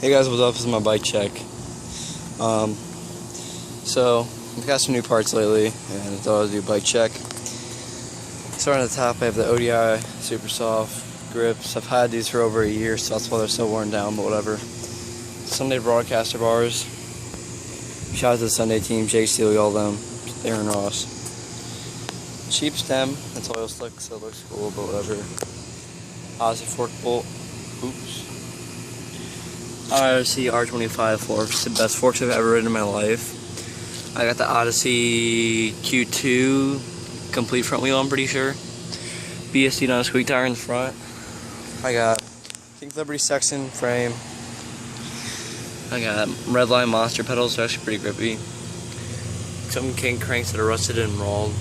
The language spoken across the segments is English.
Hey guys, what's up? This is my bike check. So I've got some new parts lately, and I thought I'd do a bike check. Starting at the top, I have the ODI Super Soft grips. I've had these for over a year, so that's why they're so worn down. But whatever. Sunday Broadcaster bars. Shout out to the Sunday team, Jake Steele, all them, Aaron Ross. Cheap stem. That's oil slick, so it looks cool, but whatever. Odyssey fork bolt. Oops. Odyssey R25 forks, the best forks I've ever ridden in my life. I got the Odyssey Q2 complete front wheel, I'm pretty sure. BSD on a squeak tire in the front. I got King Liberty Sexton frame. I got Redline Monster pedals, they're actually pretty grippy. Some King cranks that are rusted and rolled.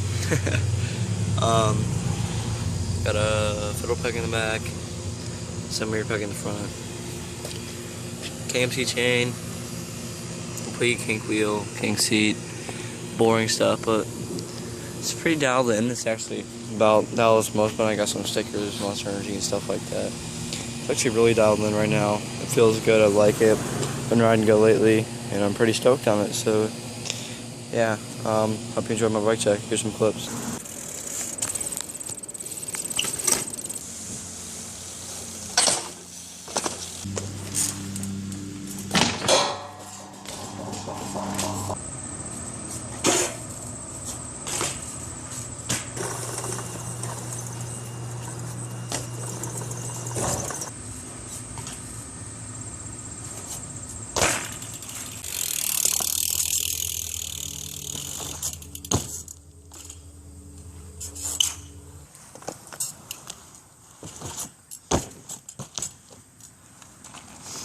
Got a fiddle peg in the back, some rear peg in the front. KMC chain, complete kink wheel, kink seat, boring stuff, but it's pretty dialed in. It's actually about dialed as most, but I got some stickers, Monster Energy and stuff like that. It's actually really dialed in right now. It feels good, I like it. Been riding good lately, and I'm pretty stoked on it, so yeah, hope you enjoyed my bike check. Here's some clips.